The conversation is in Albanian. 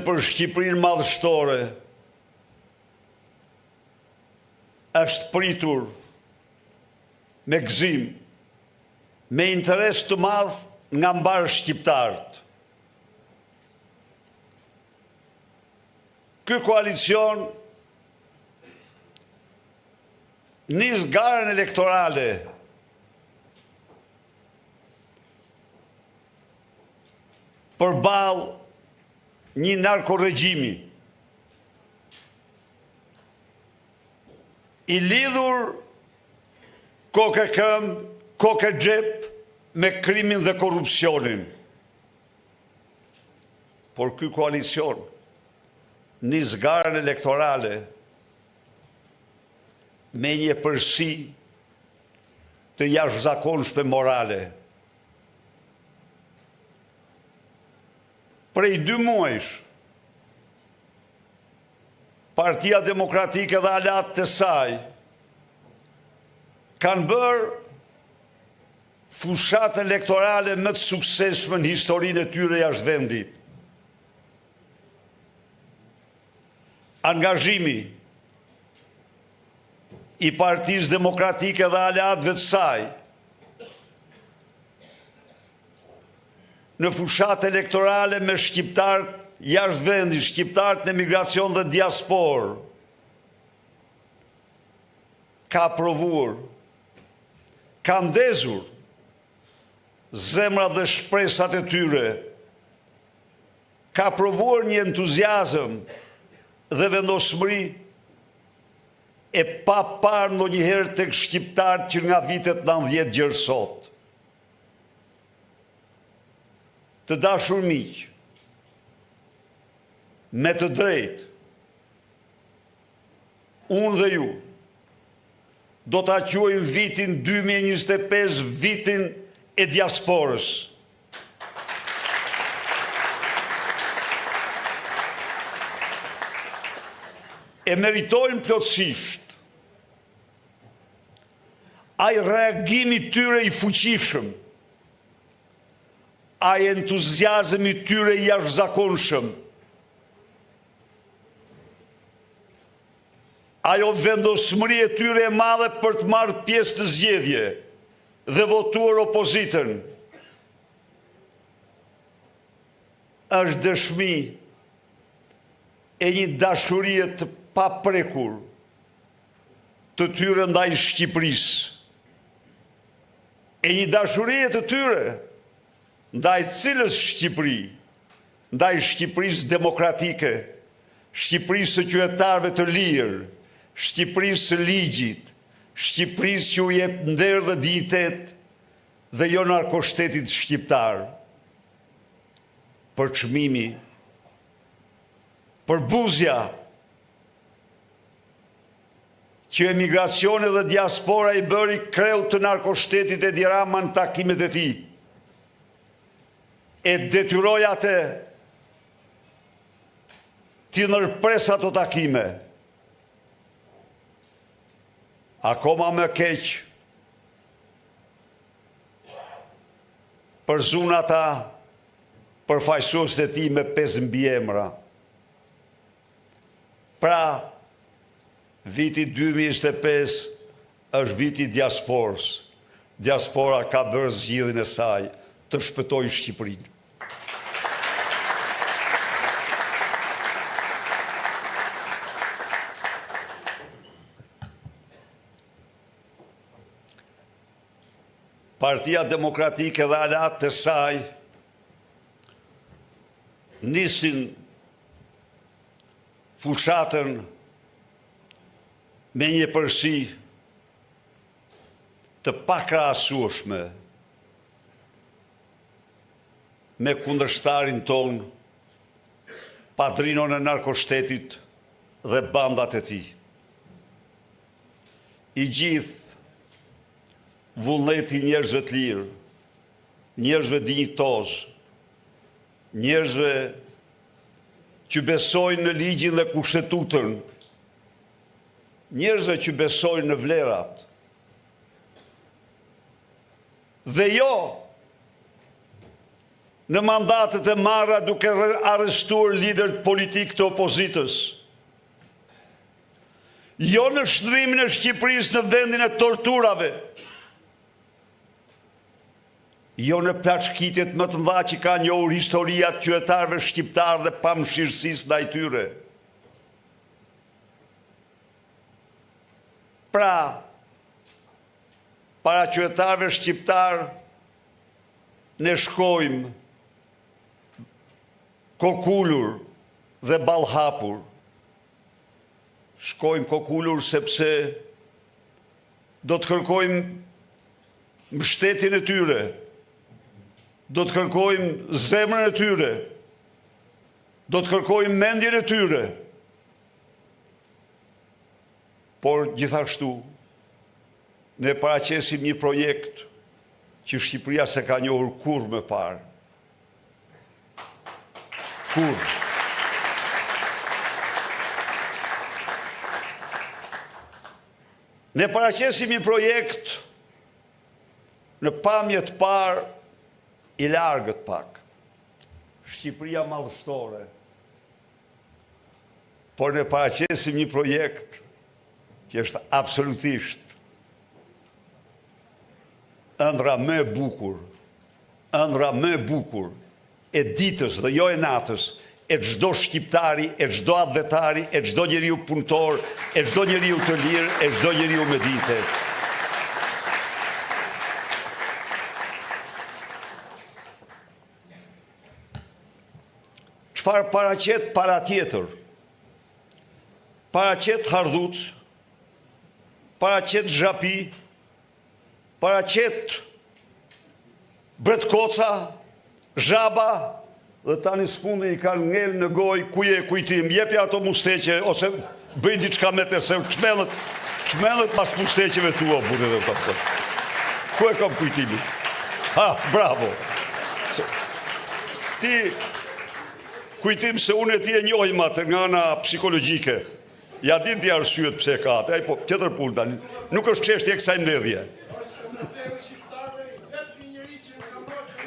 për Shqipërinë madhështore është pritur me gëzim, me interes të madh nga mbarë shqiptarët. Ky koalicion nis garën elektorale përballë një narkoregjimi i lidhur kokë këmbë, kokë xhep me krimin dhe korrupsionin. Por ky koalicion nis garën elektorale me një përsi të jashtëzakonshme morale. Prej 2 muajsh, Partia Demokratike dhe aleatë të saj kanë bërë fushat elektorale më të suksesshme në historinë e tyre jashtë vendit. Angazhimi i Partisë Demokratike dhe aleatëve të saj në fushat elektorale me shqiptarët jashtë vendit, shqiptarët në emigracion dhe diasporë, ka provuar, ka ndezur zemrat dhe shpresat e tyre, ka provuar një entuziazëm dhe vendosmëri e pa parë ndonjëherë tek shqiptarët që nga vitet 90 deri sot. Të dashur miq, me të drejtë, unë dhe ju do ta quajmë vitin 2025 vitin e diasporës. E meritojnë plotësisht ai reagimi tyre i fuqishëm, ai entuziazmi tyre i jashtëzakonshëm, ajo vendosmëri e tyre e madhe për të marrë pjesë në zgjedhje dhe votuar opozitën, është dëshmi e një dashurie të paprekur të tyre ndaj Shqipërisë, e një dashurie të tyre ndaj cilës Shqipëri, ndaj Shqipërisë demokratike, Shqipërisë së qytetarëve të lirë, Shqipërisë së ligjit, Shqipërisë që u jep nder dhe dinjitet dhe jo narkoshtetit shqiptar. Për çmimi, për buzja që emigracioni dhe diaspora i bëri kreu të narkoshtetit e Edi Rama në takimet e tij, e detyroi atë të ndërpres ato takime. Akoma më keq përzun ata përfaqësuesit e tij me 5 mbiemra. Pra, viti 2025 është viti diasporës. Diaspora ka bërë zgjidhjen e saj të shpëtojë Shqipërinë. Partia Demokratike dhe aleatë të saj nisin fushatën me një përsi të pakrahasueshme me kundërshtarin ton, padrinon e narkoshtetit dhe bandat e tij. I gjithë vullneti njerëzve të lirë, njerëzve dinjitoz, njerëzve që besojnë në ligjin dhe kushtetutën, njerëzve që besojnë në vlerat. Dhe jo në mandatet e marra duke arrestuar liderët politikë të opozitës. Jo në shndrimin e Shqipërisë në vendin e torturave. Jo në plaçkitjet më të mëdha që ka njohur historia të qytetarëve shqiptarë dhe pamëshirësisë ndaj tyre. Pra, para qytetarëve shqiptarë ne shkojmë kokulur dhe ballhapur. Shkojmë kokulur sepse do të kërkojmë mbështetjen e tyre. Do të kërkojmë zemrën e tyre, do të kërkojmë mendjen e tyre, por gjithashtu ne paraqesim një projekt që Shqipëria se ka njohur kurrë më parë. Kurrë. Ne paraqesim një projekt në pamje të parë i largët pak. Shqipëria madhështore. Por ne paraqesim një projekt që është absolutisht ëndra më e bukur, ëndra më e bukur e ditës dhe jo e natës, e çdo shqiptari, e çdo adhetari, e çdo njeriu punëtor, e çdo njeriu të lirë, e çdo njeriu me dite. Çfarë paraqet para tjetër? Paraqet Hardhuc, paraqet Zhapi, paraqet Bretkoca, Zhaba, dhe tani sfundi i kanë ngel në gojë ku je kujtim, jepi ato musteqe ose bëj diçka me të se çmellet pas musteqeve tua burrë dhe ta. Ku e kam kujtimin? Ha, bravo. Ti kujtim se unë e ti e njohim atë nga ana psikologjike. Ja din ti arsyet pse ka atë, po tjetër punë tani. Nuk është çështje e kësaj mbledhje. Shqiptarëve vetëm një njerëz që ka marrë